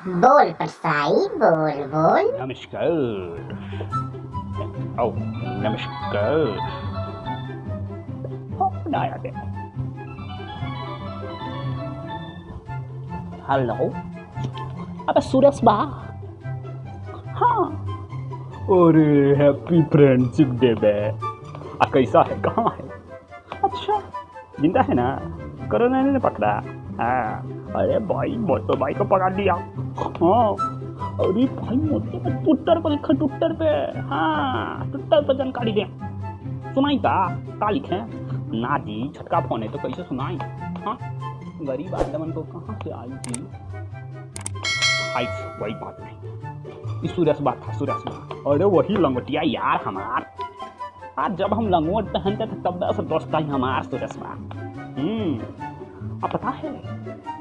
बोल परसाई बोल बोल। नमस्कार। ओ नमस्कार। आया गया। हेलो। अबे सुरेश बा। हाँ। अरे हैप्पी फ्रेंडशिप डे बे। कैसा है, कहाँ है? अच्छा जिंदा है ना? कोरोना ने पकड़ा? हाँ। अरे भाई मोटो भाई को पकड़ लिया। हाँ। अरे भाई मोटे पे ट्विटर पर लिखा, ट्विटर पे। हाँ ट्विटर पर जानकारी दे। सुनाई का लिखे? ना जी छटका फोन है तो कैसे सुनाई? हाँ गरीब आदमन को कहाँ से आई थी? आई वही बात नहीं, सुरेश बात था, सुरेश बात। अरे वही लंगोटिया यार हमार। आज जब हम लंगोट पहनते थे तब से दोस्त आई हमार सुरेश बात। अब पता है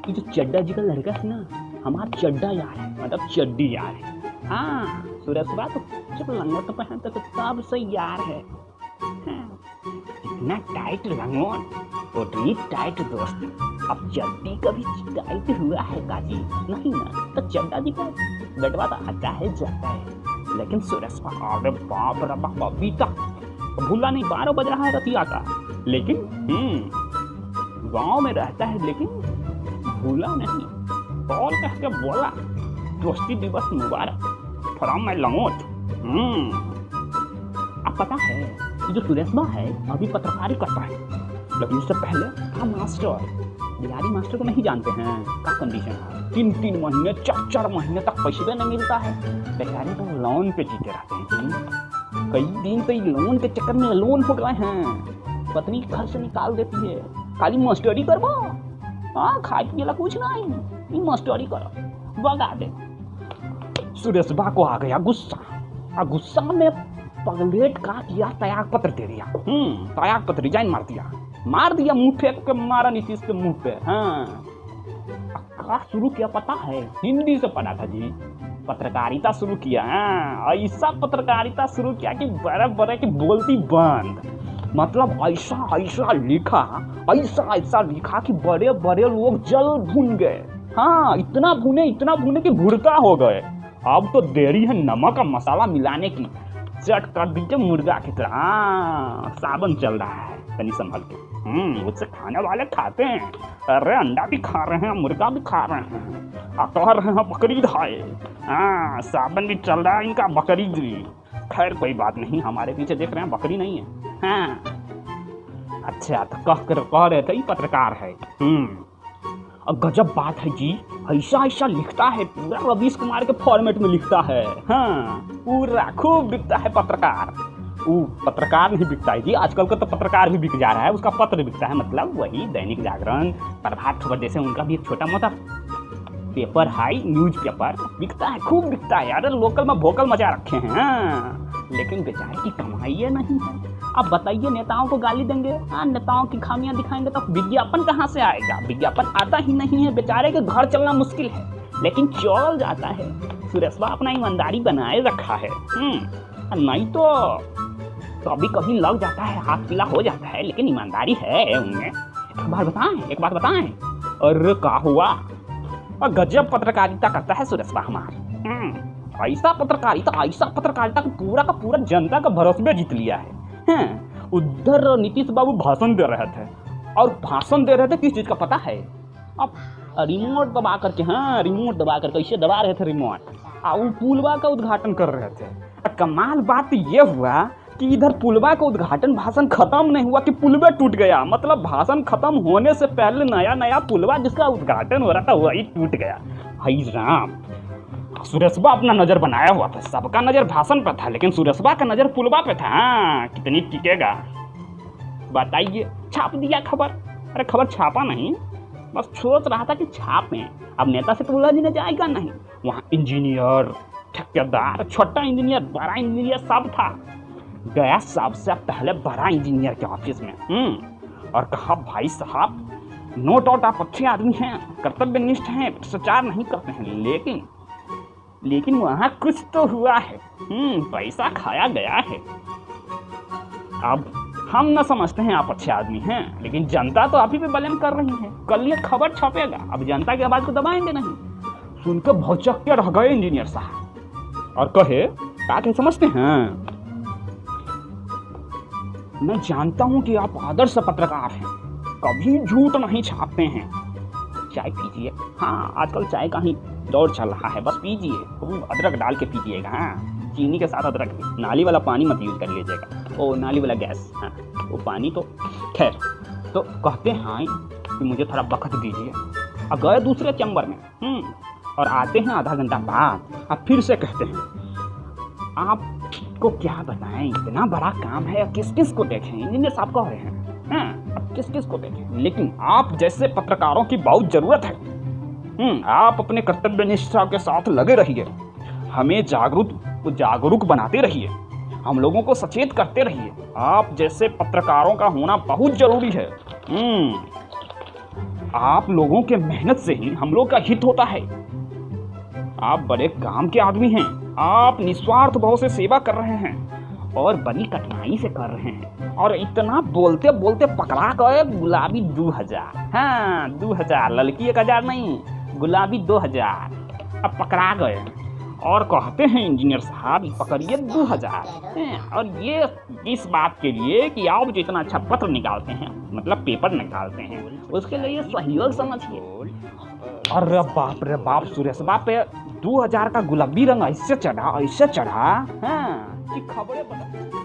ये जो चड्डा जी का लड़का है ना, हमारा चड्डा यार है, मतलब चड्डी यार है। हाँ सुरेश बात जब लंगोट पहनते थे तब से यार है। इतना टाइट लंगोट उतनी टाइट दोस्त। अब चड्डी कभी टाइट हुआ है काजी? नहीं ना। तो चड्डा जी का बेटवा तो आता है जाता है, लेकिन सुरेश अरे बाप रे बाप अभी तक भूला नहीं। 12 बज रहा है रतिया का, लेकिन गांव में रहता है लेकिन भूला नहीं। कॉल कह के बोला दोस्ती दिवस मुबारक फ्रॉम माय लंगोट। अब पता है ये जो सुरेश बा है अभी पत्रकारी करता है, लेकिन इससे पहले था मास्टर। बिहारी मास्टर को नहीं जानते हैं? क्या कंडीशन है? 3 महीने 4 महीने तक पैसे नहीं मिलता है। बेचारे तो लोन पे जीते रहते हैं। कई दिन से लोन के चक्कर में लोन हो गए हैं। पत्नी घर से निकाल देती है, खाली मास्टरी करबो। हाँ खाए पिए कुछ नहीं, मास्टरी करो बगा दे। सुरेश बा को आ गया गुस्सा। गुस्सा में पगलेट काट दिया, त्याग पत्र दे दिया। त्याग पत्र रिजाइन मार दिया मुंह फेंक के मारा नीतीश के मुंह पे। हाँ क्या शुरू किया पता है? हिंदी से पढ़ा था जी, पत्रकारिता शुरू किया। ऐसा पत्रकारिता शुरू किया कि बड़े बड़े की बोलती बंद। मतलब ऐसा लिखा कि बड़े बड़े लोग जल भून गए। हाँ इतना भूने कि भुरता हो गए। अब तो देरी है नमक का मसाला मिलाने की। चट कर दीजिए मुर्गा की तरह। सावन चल रहा है, कहीं संभल के। उससे खाने वाले खाते हैं। अरे अंडा भी खा रहे हैं, मुर्गा भी खा रहे हैं, कह रहे हैं बकरीद है। सावन भी चल रहा है इनका, बकरीद भी। खैर कोई बात नहीं, हमारे पीछे देख रहे हैं बकरी नहीं है। हाँ अच्छा तो कह रहे थे पत्रकार है। अब गजब बात है जी, ऐसा लिखता है, पूरा रवीश कुमार के फॉर्मेट में लिखता है। हाँ पूरा खूब बिकता है पत्रकार। वो पत्रकार नहीं बिकता है जी, आजकल का तो पत्रकार भी बिक जा रहा है, उसका पत्र बिकता है। मतलब वही दैनिक जागरण, प्रभात खबर जैसे उनका भी एक छोटा मोटा पेपर हाई न्यूज पेपर बिकता है, खूब बिकता है। यार लोकल में भोकल मचा रखे हैं। लेकिन बेचारे की कमाई नहीं है। अब बताइए नेताओं को गाली देंगे, नेताओं की खामियां दिखाएंगे तो विज्ञापन कहाँ से आएगा? विज्ञापन आता ही नहीं है। बेचारे के घर चलना मुश्किल है, लेकिन चल जाता है। सुरेशवा अपना ईमानदारी बनाए रखा है। नहीं तो कभी कभी लग जाता है, हाथ पीला हो जाता है, लेकिन ईमानदारी है उनमें। एक बात बताएं। अरे क्या हुआ? और गजब पत्रकारिता करता है सुरेशवा हमारा। ऐसा पत्रकारिता पूरा का पूरा जनता का भरोसा जीत लिया है। उधर नीतीश बाबू भाषण दे रहे थे, किस चीज का पता है? अब रिमोट दबा करके, रिमोट दबा करके ऐसे दबा रहे थे रिमोट, वो पुलवा का उद्घाटन कर रहे थे। कमाल बात ये हुआ कि इधर पुलवा का उद्घाटन, भाषण खत्म नहीं हुआ कि पुलवा टूट गया। मतलब भाषण खत्म होने से पहले नया पुलवा जिसका उद्घाटन हो रहा था वही टूट गया। हाय राम, सुरेशबा अपना नजर बनाया हुआ था, सबका नजर भाषण पर था, लेकिन सुरेशबा का नजर पुलवा पे था। कितनी टिकेगा बताइए? छाप दिया खबर। अरे खबर छापा नहीं, बस सोच रहा था कि छापें। अब नेता से तो उलझने जाएगा नहीं। वहाँ इंजीनियर, ठेकेदार, छोटा इंजीनियर, बड़ा इंजीनियर सब था। गया सबसे पहले बड़ा इंजीनियर के ऑफिस में और कहा भाई साहब नो डाउट आप अच्छे आदमी हैं, कर्तव्यनिष्ठ हैं, भ्रष्टाचार नहीं करते हैं, लेकिन वहाँ कुछ तो हुआ है। पैसा खाया गया है। अब हम न समझते हैं आप अच्छे आदमी हैं, लेकिन जनता तो आप ही पे ब्लेम कर रही है। कल ये खबर छपेगा, अब जनता की आवाज को दबाएंगे नहीं। सुनकर भौचक के रह गए इंजीनियर साहब और कहे क्या कहे समझते हैं? मैं जानता हूं कि आप आदर्श पत्रकार हैं, कभी झूठ नहीं छापते हैं। चाय पीजिए। हाँ, आजकल चाय का ही दौर चल रहा है, बस पीजिए। अदरक डाल के पीजिएगा। हाँ, चीनी के साथ अदरक भी। नाली वाला पानी मत यूज कर लीजिएगा, ओ नाली वाला गैस। हाँ, वो पानी तो खैर। तो कहते हैं कि मुझे थोड़ा वक्त दीजिए। अब गए दूसरे चैम्बर में और आते हैं आधा घंटा बाद। अब फिर से कहते हैं आपको क्या बताएं, इतना बड़ा काम है, किस किस को देखें। इंजीनियर साहब कह रहे हैं अब किस किस को देखें, लेकिन आप जैसे पत्रकारों की बहुत जरूरत है। आप अपने कर्तव्य निष्ठा के साथ लगे रहिए, हमें जागरूक बनाते रहिए, हम लोगों को सचेत करते रहिए। आप जैसे पत्रकारों का होना बहुत जरूरी है। आप लोगों के मेहनत से ही हम लोग का हित होता है। आप बड़े काम के आदमी हैं, आप निस्वार्थ भाव से सेवा कर रहे हैं और बड़ी कठिनाई से कर रहे हैं। और इतना बोलते बोलते पकड़ा गए गुलाबी 2000। हाँ, 2000, लड़की 1000 नहीं, गुलाबी 2000। अब पकड़ा गए और कहते हैं इंजीनियर साहब पकड़िए 2000। और ये इस बात के लिए कि आप जो इतना अच्छा पत्र निकालते हैं, मतलब पेपर निकालते हैं, उसके लिए सहयोग समझिए। अरे बाप सुरेश बाप, 2000 का गुलाबी रंग ऐसे चढ़ा कि खबरें बता।